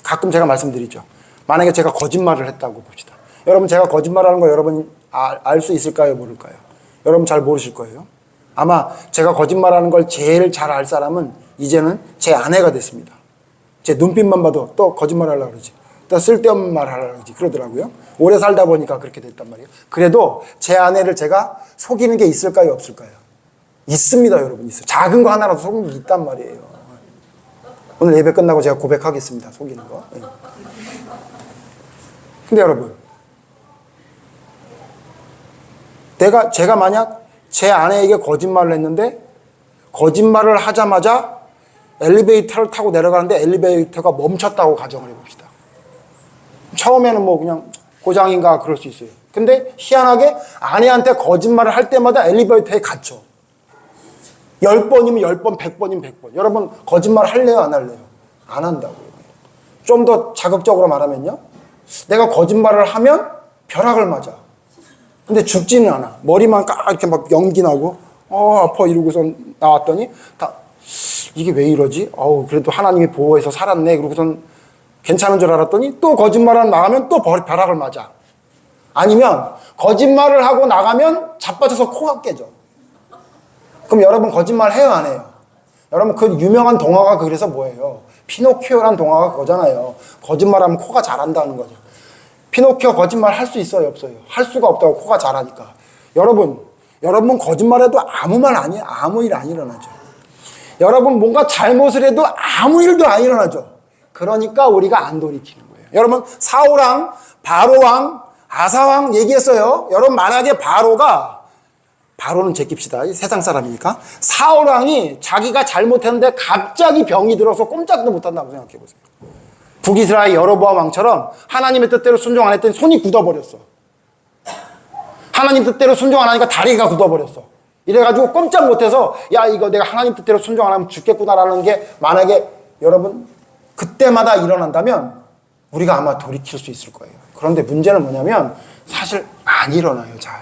가끔 제가 말씀드리죠. 만약에 제가 거짓말을 했다고 봅시다. 여러분 제가 거짓말하는 거 여러분 알 수 있을까요? 모를까요? 여러분 잘 모르실 거예요. 아마 제가 거짓말하는 걸 제일 잘 알 사람은 이제는 제 아내가 됐습니다. 제 눈빛만 봐도 또 거짓말 하려고 그러지. 또 쓸데없는 말 하려고 그러지. 그러더라고요. 오래 살다 보니까 그렇게 됐단 말이에요. 그래도 제 아내를 제가 속이는 게 있을까요? 없을까요? 있습니다, 여러분. 있어요. 작은 거 하나라도 속이는 게 있단 말이에요. 오늘 예배 끝나고 제가 고백하겠습니다. 속이는 거. 네. 근데 여러분, 제가 만약 제 아내에게 거짓말을 했는데 거짓말을 하자마자 엘리베이터를 타고 내려가는데 엘리베이터가 멈췄다고 가정을 해봅시다. 처음에는 뭐 그냥 고장인가 그럴 수 있어요. 근데 희한하게 아내한테 거짓말을 할 때마다 엘리베이터에 갇혀. 10번이면 10번, 100번이면 100번. 여러분 거짓말 할래요? 안 할래요? 안 한다고요. 좀 더 자극적으로 말하면요. 내가 거짓말을 하면 벼락을 맞아. 근데 죽지는 않아. 머리만 까 이렇게 막 연기 나고 아파 이러고서 나왔더니 이게 왜 이러지? 그래도 하나님이 보호해서 살았네. 그러고선 괜찮은 줄 알았더니 또 거짓말을 나가면 또 벼락을 맞아. 아니면 거짓말을 하고 나가면 자빠져서 코가 깨져. 그럼 여러분 거짓말 해요, 안 해요? 여러분 그 유명한 동화가 그래서 뭐예요? 피노키오라는 동화가 그거잖아요. 거짓말하면 코가 자란다는 거죠. 피노키오 거짓말 할 수 있어요, 없어요? 할 수가 없다고, 코가 자라니까. 여러분 거짓말해도 아무 말 아니에요. 아무 일 안 일어나죠. 여러분 뭔가 잘못을 해도 아무 일도 안 일어나죠. 그러니까 우리가 안 돌이키는 거예요. 여러분 사울왕, 바로왕, 아사왕 얘기했어요. 여러분 만약에 바로는 제낍시다. 세상 사람이니까. 사울왕이 자기가 잘못했는데 갑자기 병이 들어서 꼼짝도 못한다고 생각해 보세요. 북이스라엘 여로보암 왕처럼 하나님의 뜻대로 순종 안 했더니 손이 굳어버렸어. 하나님 뜻대로 순종 안 하니까 다리가 굳어버렸어. 이래가지고 꼼짝 못해서 야 이거 내가 하나님 뜻대로 순종 안 하면 죽겠구나라는 게 만약에 여러분 그때마다 일어난다면 우리가 아마 돌이킬 수 있을 거예요. 그런데 문제는 뭐냐면 사실 안 일어나요. 잘.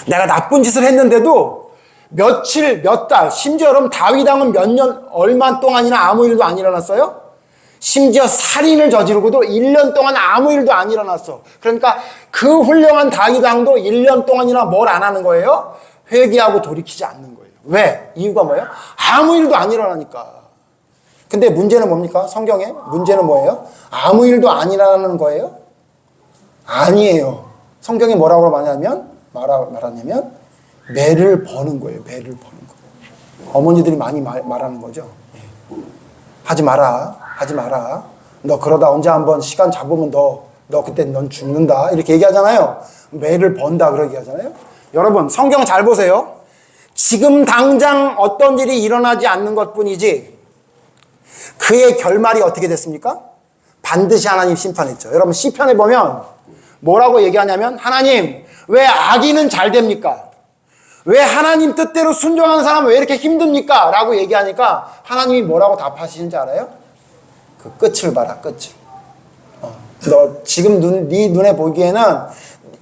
내가 나쁜 짓을 했는데도 며칠, 몇 달, 심지어 여러분 다윗왕은 몇 년, 얼마 동안이나 아무 일도 안 일어났어요? 심지어 살인을 저지르고도 1년 동안 아무 일도 안 일어났어. 그러니까 그 훌륭한 다윗왕도 1년 동안이나 뭘 안 하는 거예요? 회개하고 돌이키지 않는 거예요. 왜? 이유가 뭐예요? 아무 일도 안 일어나니까. 근데 문제는 뭡니까? 성경에 문제는 뭐예요? 아무 일도 안 일어나는 거예요? 아니에요. 성경이 뭐라고 말하냐면 매를 버는 거예요. 매를 버는 거. 어머니들이 많이 말하는 거죠. 하지 마라. 너 그러다 언제 한번 시간 잡으면 너 그때 넌 죽는다. 이렇게 얘기하잖아요. 매를 번다 그러게 하잖아요. 여러분 성경 잘 보세요. 지금 당장 어떤 일이 일어나지 않는 것뿐이지 그의 결말이 어떻게 됐습니까? 반드시 하나님 심판했죠. 여러분 시편에 보면 뭐라고 얘기하냐면 하나님 왜 악인은 잘 됩니까? 왜 하나님 뜻대로 순종하는 사람은 왜 이렇게 힘듭니까? 라고 얘기하니까 하나님이 뭐라고 답하시는지 알아요? 그 끝을 봐라. 끝을. 너 지금 네 눈에 보기에는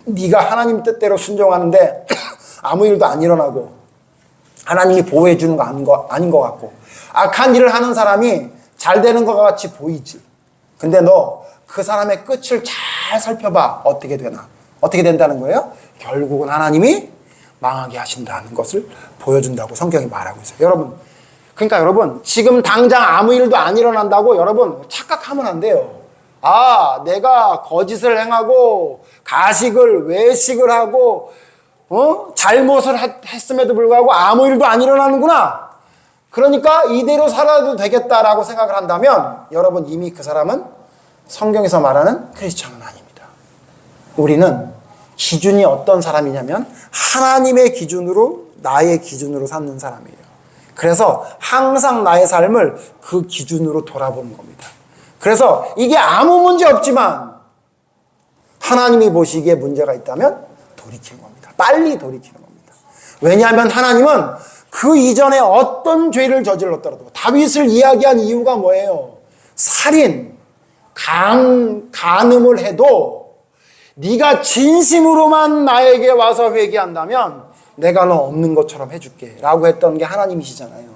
네가 하나님 뜻대로 순종하는데 아무 일도 안 일어나고 하나님이 보호해 주는 거 아닌 것 같고 악한 일을 하는 사람이 잘 되는 것 같이 보이지. 근데 너 그 사람의 끝을 잘 살펴봐. 어떻게 되나? 어떻게 된다는 거예요? 결국은 하나님이 망하게 하신다는 것을 보여준다고 성경이 말하고 있어요. 여러분 지금 당장 아무 일도 안 일어난다고 여러분 착각하면 안 돼요. 내가 거짓을 행하고 가식을 외식을 하고 잘못을 했음에도 불구하고 아무 일도 안 일어나는구나. 그러니까 이대로 살아도 되겠다라고 생각을 한다면 여러분 이미 그 사람은 성경에서 말하는 크리스찬은 아닙니다. 우리는 기준이 어떤 사람이냐면 하나님의 기준으로 나의 기준으로 삼는 사람이에요. 그래서 항상 나의 삶을 그 기준으로 돌아보는 겁니다. 그래서 이게 아무 문제 없지만 하나님이 보시기에 문제가 있다면 돌이키는 겁니다. 빨리 돌이키는 겁니다. 왜냐하면 하나님은 그 이전에 어떤 죄를 저질렀더라도 다윗을 이야기한 이유가 뭐예요? 살인, 간음을 해도 네가 진심으로만 나에게 와서 회개한다면 내가 너 없는 것처럼 해줄게 라고 했던 게 하나님이시잖아요.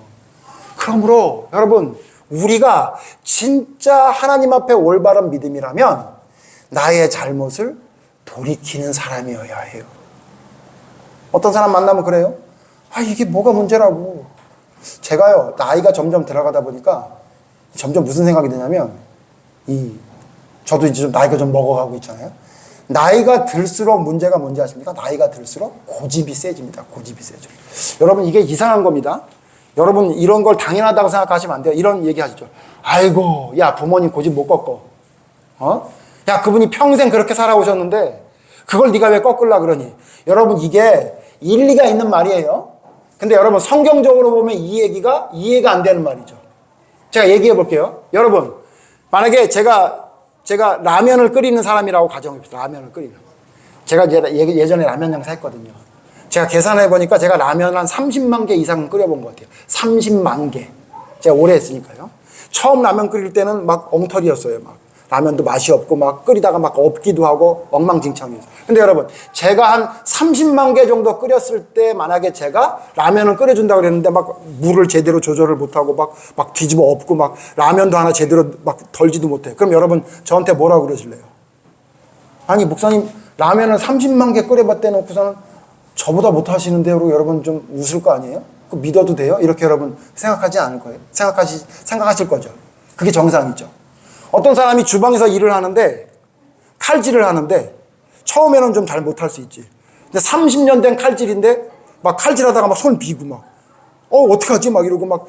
그러므로 여러분 우리가 진짜 하나님 앞에 올바른 믿음이라면 나의 잘못을 돌이키는 사람이어야 해요. 어떤 사람 만나면 그래요? 이게 뭐가 문제라고. 제가요 나이가 점점 들어가다 보니까 점점 무슨 생각이 드냐면 저도 이제 나이가 좀 먹어가고 있잖아요. 나이가 들수록 문제가 뭔지 아십니까? 나이가 들수록 고집이 세집니다. 고집이 세져. 여러분 이게 이상한 겁니다. 여러분 이런 걸 당연하다고 생각하시면 안 돼요. 이런 얘기 하시죠. 아이고 야 부모님 고집 못 꺾어. 야 그분이 평생 그렇게 살아오셨는데 그걸 네가 왜 꺾으려고 그러니. 여러분 이게 일리가 있는 말이에요. 근데 여러분 성경적으로 보면 이 얘기가 이해가 안 되는 말이죠. 제가 얘기해 볼게요. 여러분 만약에 제가 라면을 끓이는 사람이라고 가정해봅시다. 라면을 끓이는. 제가 예전에 라면 장사 했거든요. 제가 계산해 보니까 제가 라면 한 30만 개 이상은 끓여본 것 같아요. 30만 개. 제가 오래 했으니까요. 처음 라면 끓일 때는 막 엉터리였어요. 막 라면도 맛이 없고 막 끓이다가 막 없기도 하고 엉망진창이었어요. 근데 여러분, 제가 한 30만 개 정도 끓였을 때 만약에 제가 라면을 끓여준다고 그랬는데 막 물을 제대로 조절을 못하고 막 뒤집어 엎고 막 라면도 하나 제대로 막 덜지도 못해. 그럼 여러분 저한테 뭐라고 그러실래요? 아니 목사님 라면을 30만 개 끓여봤대 놓고서는 저보다 못하시는데요? 그러고 여러분 좀 웃을 거 아니에요? 그 믿어도 돼요? 이렇게 여러분 생각하지 않을 거예요. 생각하실 거죠. 그게 정상이죠. 어떤 사람이 주방에서 일을 하는데 칼질을 하는데 처음에는 좀 잘 못할 수 있지. 근데 30년 된 칼질인데 막 칼질하다가 막 손 비고 막 어떡하지? 막 이러고 막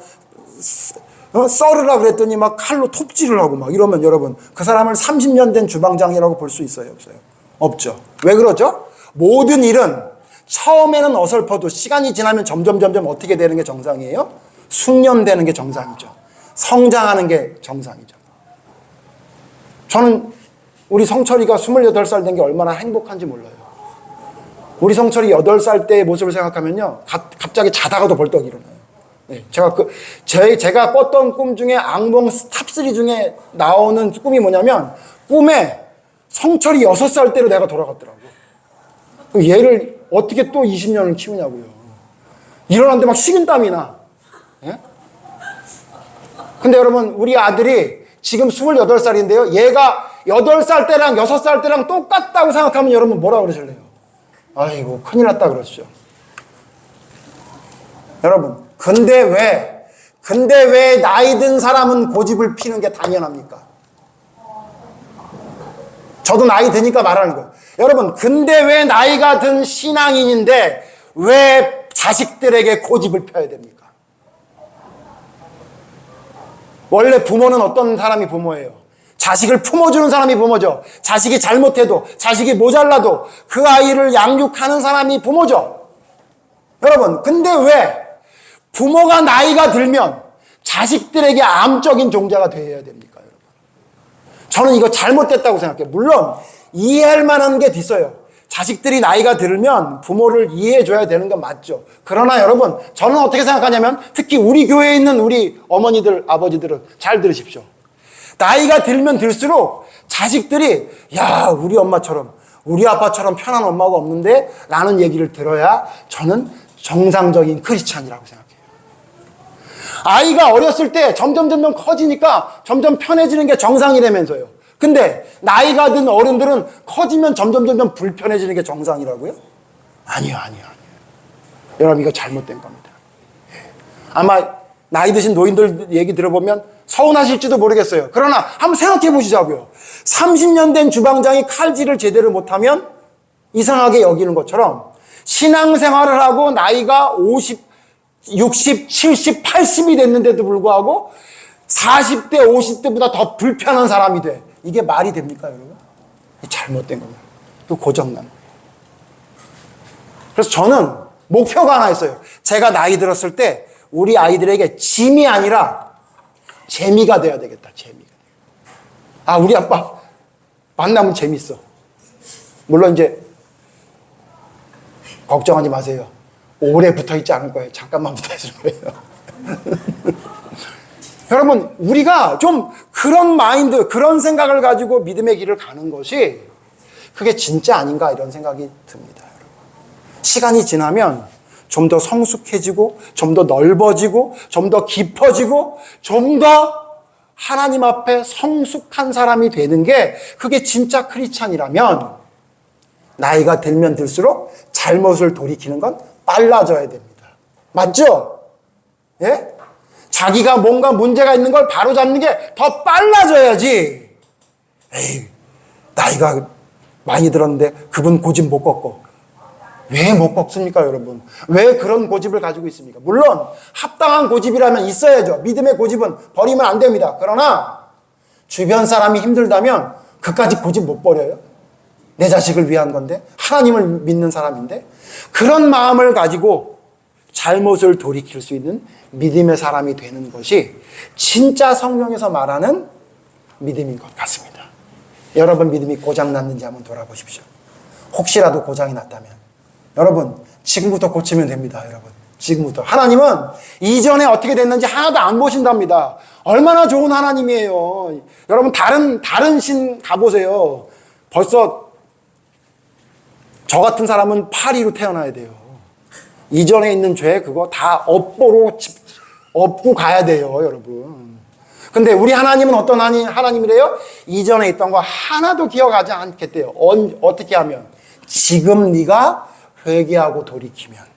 썰으라 그랬더니 막 칼로 톱질을 하고 막 이러면 여러분 그 사람을 30년 된 주방장이라고 볼 수 있어요? 없어요? 없죠. 왜 그러죠? 모든 일은 처음에는 어설퍼도 시간이 지나면 점점 어떻게 되는 게 정상이에요? 숙련되는 게 정상이죠. 성장하는 게 정상이죠. 저는 우리 성철이가 28살 된 게 얼마나 행복한지 몰라요. 우리 성철이 8살 때의 모습을 생각하면요. 갑자기 자다가도 벌떡 일어나요. 네, 제가 꿨던 꿈 중에 악몽 탑3 중에 나오는 꿈이 뭐냐면 꿈에 성철이 6살 때로 내가 돌아갔더라고. 얘를 어떻게 또 20년을 키우냐고요. 일어났는데 막 식은땀이 나. 예? 근데 여러분 우리 아들이 지금 28살인데요. 얘가 8살 때랑 6살 때랑 똑같다고 생각하면 여러분 뭐라 그러실래요? 아이고 큰일 났다 그러시죠. 여러분 근데 왜 나이 든 사람은 고집을 피는 게 당연합니까? 저도 나이 드니까 말하는 거예요. 여러분 근데 왜 나이가 든 신앙인인데 왜 자식들에게 고집을 펴야 됩니까? 원래 부모는 어떤 사람이 부모예요? 자식을 품어주는 사람이 부모죠. 자식이 잘못해도 자식이 모자라도 그 아이를 양육하는 사람이 부모죠. 여러분 근데 왜 부모가 나이가 들면 자식들에게 암적인 종자가 되어야 됩니까? 여러분? 저는 이거 잘못됐다고 생각해요. 물론 이해할 만한 게 있어요. 자식들이 나이가 들면 부모를 이해해줘야 되는 건 맞죠. 그러나 여러분 저는 어떻게 생각하냐면 특히 우리 교회에 있는 우리 어머니들 아버지들은 잘 들으십시오. 나이가 들면 들수록 자식들이 야 우리 엄마처럼 우리 아빠처럼 편한 엄마가 없는데 라는 얘기를 들어야 저는 정상적인 크리스찬이라고 생각해요. 아이가 어렸을 때 점점 커지니까 점점 편해지는 게 정상이라면서요. 근데 나이가 든 어른들은 커지면 점점 불편해지는 게 정상이라고요? 아니요. 여러분 이거 잘못된 겁니다. 아마 나이 드신 노인들 얘기 들어보면 서운하실지도 모르겠어요. 그러나 한번 생각해 보시자고요. 30년 된 주방장이 칼질을 제대로 못하면 이상하게 여기는 것처럼 신앙생활을 하고 나이가 50, 60, 70, 80이 됐는데도 불구하고 40대, 50대보다 더 불편한 사람이 돼. 이게 말이 됩니까, 여러분? 잘못된 겁니다. 또 고장난 거예요. 그래서 저는 목표가 하나 있어요. 제가 나이 들었을 때 우리 아이들에게 짐이 아니라 재미가 돼야 되겠다, 재미가. 아, 우리 아빠 만나면 재밌어. 물론 이제 걱정하지 마세요. 오래 붙어 있지 않을 거예요. 잠깐만 붙어 있을 거예요. 여러분 우리가 좀 그런 마인드 그런 생각을 가지고 믿음의 길을 가는 것이 그게 진짜 아닌가 이런 생각이 듭니다. 여러분. 시간이 지나면 좀 더 성숙해지고 좀 더 넓어지고 좀 더 깊어지고 좀 더 하나님 앞에 성숙한 사람이 되는 게 그게 진짜 크리스찬이라면 나이가 들면 들수록 잘못을 돌이키는 건 빨라져야 됩니다. 맞죠? 예? 자기가 뭔가 문제가 있는 걸 바로잡는 게 더 빨라져야지. 에이, 나이가 많이 들었는데 그분 고집 못 꺾고. 왜 못 꺾습니까, 여러분? 왜 그런 고집을 가지고 있습니까? 물론 합당한 고집이라면 있어야죠. 믿음의 고집은 버리면 안 됩니다. 그러나 주변 사람이 힘들다면 그까지 고집 못 버려요. 내 자식을 위한 건데 하나님을 믿는 사람인데 그런 마음을 가지고 잘못을 돌이킬 수 있는 믿음의 사람이 되는 것이 진짜 성경에서 말하는 믿음인 것 같습니다. 여러분 믿음이 고장났는지 한번 돌아보십시오. 혹시라도 고장이 났다면 여러분 지금부터 고치면 됩니다. 여러분 지금부터. 하나님은 이전에 어떻게 됐는지 하나도 안 보신답니다. 얼마나 좋은 하나님이에요. 여러분 다른 신 가보세요. 벌써 저 같은 사람은 파리로 태어나야 돼요. 이전에 있는 죄 그거 다 업고 가야 돼요, 여러분. 근데 우리 하나님은 어떤 하나님이래요? 이전에 있던 거 하나도 기억하지 않겠대요. 어떻게 하면? 지금 네가 회개하고 돌이키면.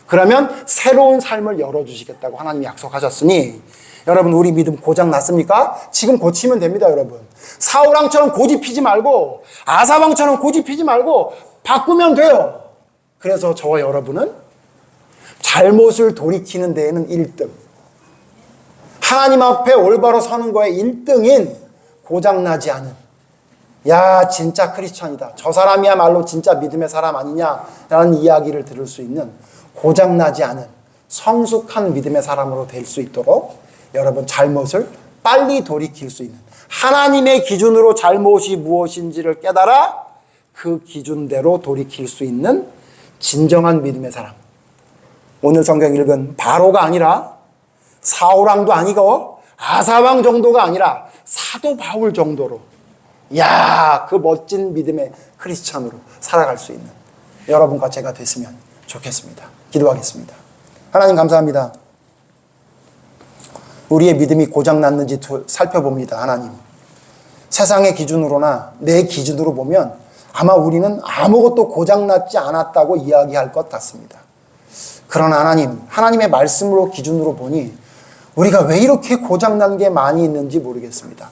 그러면 새로운 삶을 열어주시겠다고 하나님이 약속하셨으니 여러분 우리 믿음 고장 났습니까? 지금 고치면 됩니다, 여러분. 사울왕처럼 고집 피지 말고 아사왕처럼 고집 피지 말고 바꾸면 돼요. 그래서 저와 여러분은 잘못을 돌이키는 데에는 1등. 하나님 앞에 올바로 서는 거에 1등인 고장나지 않은, 야 진짜 크리스천이다, 저 사람이야말로 진짜 믿음의 사람 아니냐라는 이야기를 들을 수 있는 고장나지 않은 성숙한 믿음의 사람으로 될 수 있도록 여러분 잘못을 빨리 돌이킬 수 있는, 하나님의 기준으로 잘못이 무엇인지를 깨달아 그 기준대로 돌이킬 수 있는 진정한 믿음의 사람. 오늘 성경 읽은 바로가 아니라 사울왕도 아니고 아사왕 정도가 아니라 사도 바울 정도로, 야, 그 멋진 믿음의 크리스찬으로 살아갈 수 있는 여러분과 제가 됐으면 좋겠습니다. 기도하겠습니다. 하나님 감사합니다. 우리의 믿음이 고장났는지 살펴봅니다. 하나님, 세상의 기준으로나 내 기준으로 보면 아마 우리는 아무것도 고장났지 않았다고 이야기할 것 같습니다. 그러나 하나님, 하나님의 말씀으로 기준으로 보니 우리가 왜 이렇게 고장난 게 많이 있는지 모르겠습니다.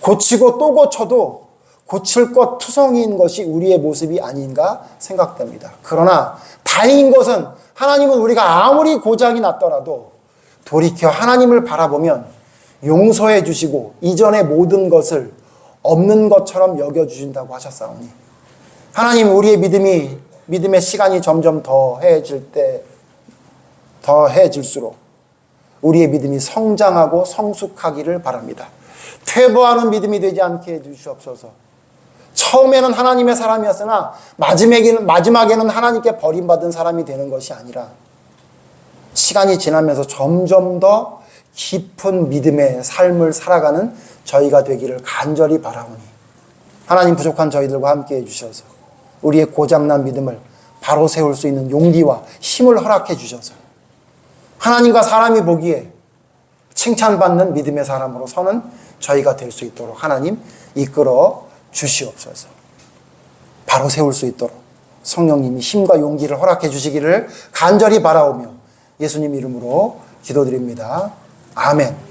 고치고 또 고쳐도 고칠 것 투성이인 것이 우리의 모습이 아닌가 생각됩니다. 그러나 다행인 것은 하나님은 우리가 아무리 고장이 났더라도 돌이켜 하나님을 바라보면 용서해 주시고 이전의 모든 것을 없는 것처럼 여겨주신다고 하셨사오니, 하나님 우리의 믿음의 시간이 점점 더해질수록 우리의 믿음이 성장하고 성숙하기를 바랍니다. 퇴보하는 믿음이 되지 않게 해주시옵소서. 처음에는 하나님의 사람이었으나 마지막에는 하나님께 버림받은 사람이 되는 것이 아니라 시간이 지나면서 점점 더 깊은 믿음의 삶을 살아가는 저희가 되기를 간절히 바라오니, 하나님 부족한 저희들과 함께 해주셔서 우리의 고장난 믿음을 바로 세울 수 있는 용기와 힘을 허락해 주셔서 하나님과 사람이 보기에 칭찬받는 믿음의 사람으로 서는 저희가 될 수 있도록 하나님 이끌어 주시옵소서. 바로 세울 수 있도록 성령님이 힘과 용기를 허락해 주시기를 간절히 바라오며 예수님 이름으로 기도드립니다. 아멘.